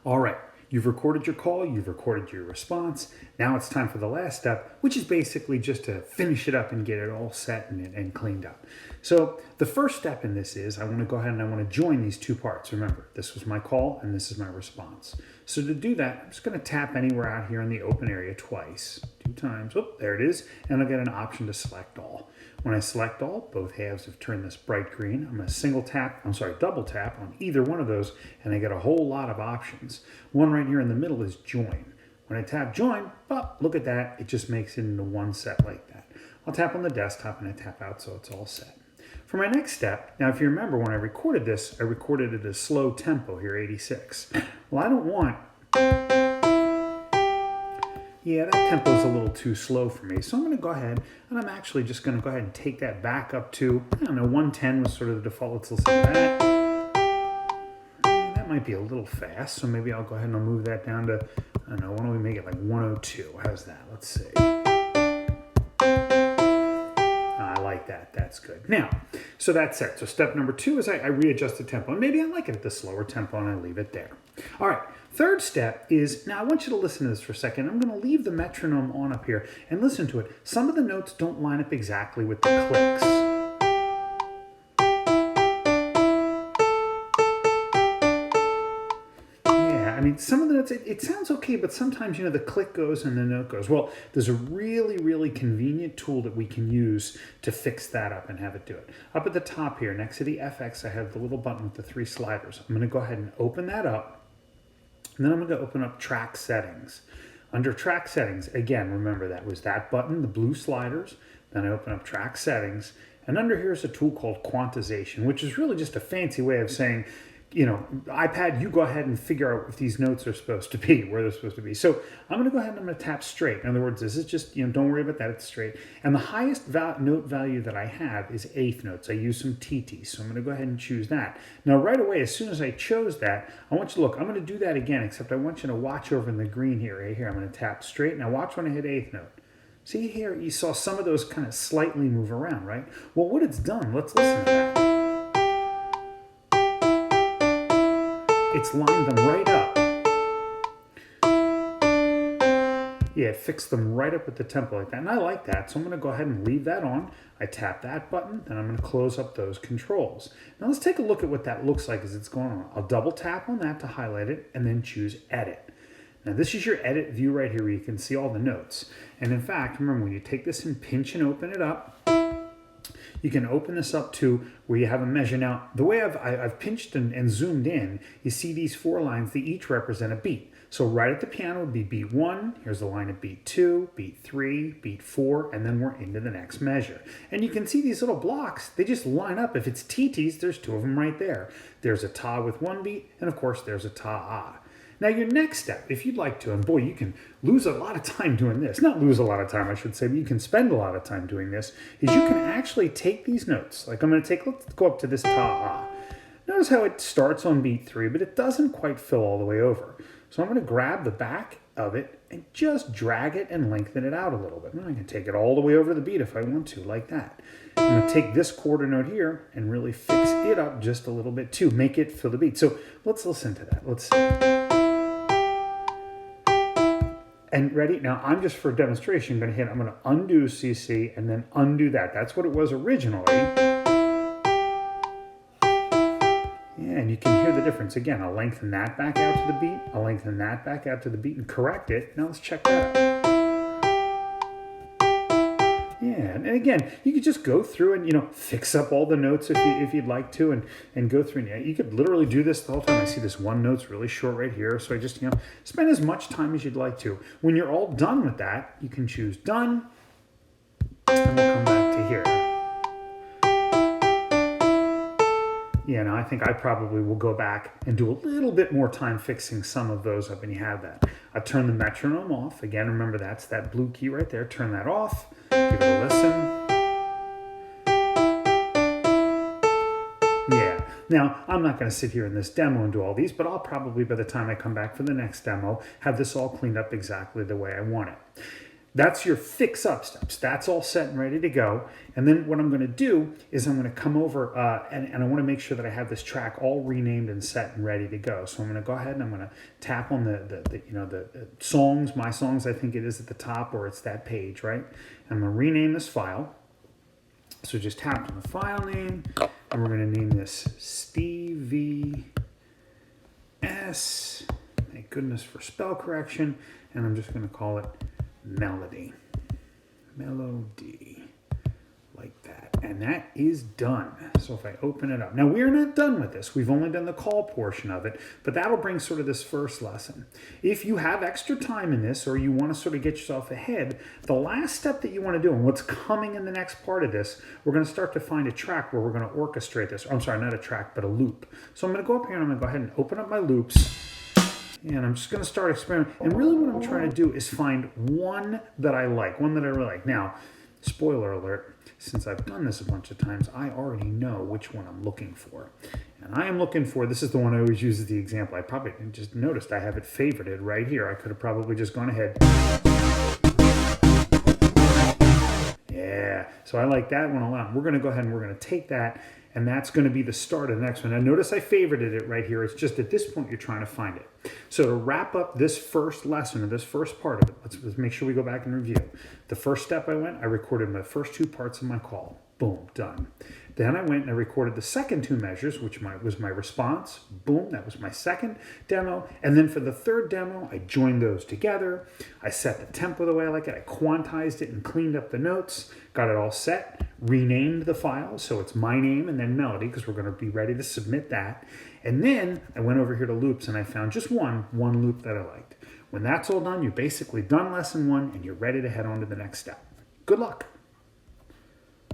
All right, you've recorded your call, you've recorded your response. Now it's time for the last step, which is basically just to finish it up and get it all set and cleaned up. So the first step in this is I want to go ahead and I want to join these two parts. Remember, this was my call and this is my response. So to do that, I'm just going to tap anywhere out here in the open area twice, 2 times. Oh, there it is. And I'll get an option to select all. When I select all, both halves have turned this bright green. I'm going to double tap on either one of those, and I get a whole lot of options. One right here in the middle is join. When I tap join, look at that. It just makes it into one set like that. I'll tap on the desktop and I tap out so it's all set. For my next step, now if you remember when I recorded this, I recorded it at a slow tempo here, 86. Well, I don't want... Yeah, that tempo is a little too slow for me. So I'm going to go ahead and I'm actually just going to go ahead and take that back up to, 110 was sort of the default. Let's listen to that. That might be a little fast, so maybe I'll go ahead and I'll move that down to, why don't we make it like 102? How's that? Let's see. I like that. That's good. Now, so that's it. So step number 2 is I readjust the tempo. And maybe I like it at the slower tempo and I leave it there. All right. Third step is, now I want you to listen to this for a second. I'm going to leave the metronome on up here and listen to it. Some of the notes don't line up exactly with the clicks. Some of the notes, it sounds okay, but sometimes, the click goes and the note goes. Well, there's a really, really convenient tool that we can use to fix that up and have it do it. Up at the top here, next to the FX, I have the little button with the 3 sliders. I'm going to go ahead and open that up. And then I'm going to open up track settings. Under track settings, again, remember that was that button, the blue sliders. Then I open up track settings. And under here is a tool called quantization, which is really just a fancy way of saying, iPad, you go ahead and figure out if these notes are supposed to be, where they're supposed to be. So I'm going to go ahead and I'm going to tap straight. In other words, this is just, don't worry about that, it's straight. And the highest note value that I have is 8th notes. I use some TT, so I'm going to go ahead and choose that. Now, right away, as soon as I chose that, I want you to look, I'm going to do that again, except I want you to watch over in the green here, right here. I'm going to tap straight. Now watch when I hit 8th note. See here, you saw some of those kind of slightly move around, right? Well, what it's done, let's listen to that. It's lined them right up. Yeah, it fixed them right up with the tempo like that. And I like that, so I'm going to go ahead and leave that on. I tap that button, then I'm going to close up those controls. Now let's take a look at what that looks like as it's going on. I'll double tap on that to highlight it, and then choose Edit. Now this is your edit view right here where you can see all the notes. And in fact, remember when you take this and pinch and open it up, you can open this up to where you have a measure. Now, the way I've pinched and zoomed in, you see these 4 lines, they each represent a beat. So right at the piano would be beat 1, here's the line of beat 2, beat 3, beat 4, and then we're into the next measure. And you can see these little blocks, they just line up. If it's TTs, there's 2 of them right there. There's a ta with 1 beat, and of course there's a ta-ah. Now your next step, if you'd like to, and boy, you can lose a lot of time doing this. Not lose a lot of time, I should say, but you can spend a lot of time doing this, is you can actually take these notes. Like let's go up to this ta-ah. Notice how it starts on beat 3, but it doesn't quite fill all the way over. So I'm going to grab the back of it and just drag it and lengthen it out a little bit. Now I can take it all the way over the beat if I want to, like that. I'm going to take this quarter note here and really fix it up just a little bit too, make it fill the beat. So let's listen to that. Let's see. And ready? Now I'm just for demonstration going to I'm going to undo CC and then undo that. That's what it was originally. Yeah, and you can hear the difference. Again, I'll lengthen that back out to the beat. I'll lengthen that back out to the beat and correct it. Now let's check that out. Yeah, and again, you could just go through and, fix up all the notes if you'd like to and go through. And you could literally do this the whole time. I see this one note's really short right here. So I just, spend as much time as you'd like to. When you're all done with that, you can choose Done. And we'll come back to here. Yeah, now I think I probably will go back and do a little bit more time fixing some of those up, and you have that. I turn the metronome off. Again, remember that's that blue key right there. Turn that off. Give it a listen. Yeah. Now, I'm not going to sit here in this demo and do all these, but I'll probably, by the time I come back for the next demo, have this all cleaned up exactly the way I want it. That's your fix up steps. That's all set and ready to go. And then what I'm going to do is I'm going to come over and I want to make sure that I have this track all renamed and set and ready to go. So I'm going to go ahead and I'm going to tap on the songs, my songs, I think it is at the top, or it's that page, right? I'm going to rename this file. So just tap on the file name, and we're going to name this Stevie S. Thank goodness for spell correction. And I'm just going to call it Melody. Melody. Like that. And that is done. So if I open it up. Now we're not done with this. We've only done the call portion of it, but that'll bring sort of this first lesson. If you have extra time in this, or you want to sort of get yourself ahead, the last step that you want to do, and what's coming in the next part of this, we're going to start to find a track where we're going to orchestrate this. I'm sorry, not a track, but a loop. So I'm going to go up here and I'm going to go ahead and open up my loops. And I'm just going to start experimenting. And really what I'm trying to do is find one that I like, one that I really like. Now, spoiler alert, since I've done this a bunch of times, I already know which one I'm looking for. And I am looking for, this is the one I always use as the example. I probably just noticed I have it favorited right here. I could have probably just gone ahead. Yeah, so I like that one a lot. We're going to go ahead and we're going to take that, and that's going to be the start of the next one. Now notice I favorited it right here. It's just at this point you're trying to find it. So to wrap up this first lesson, or this first part of it, let's make sure we go back and review. The first step I recorded my first two parts of my call. Boom, done. Then I went and I recorded the second two measures, which was my response. Boom, that was my second demo. And then for the third demo, I joined those together. I set the tempo the way I like it. I quantized it and cleaned up the notes, got it all set, renamed the file. So it's my name and then melody, because we're going to be ready to submit that. And then I went over here to loops and I found just one loop that I liked. When that's all done, you're basically done lesson one and you're ready to head on to the next step. Good luck.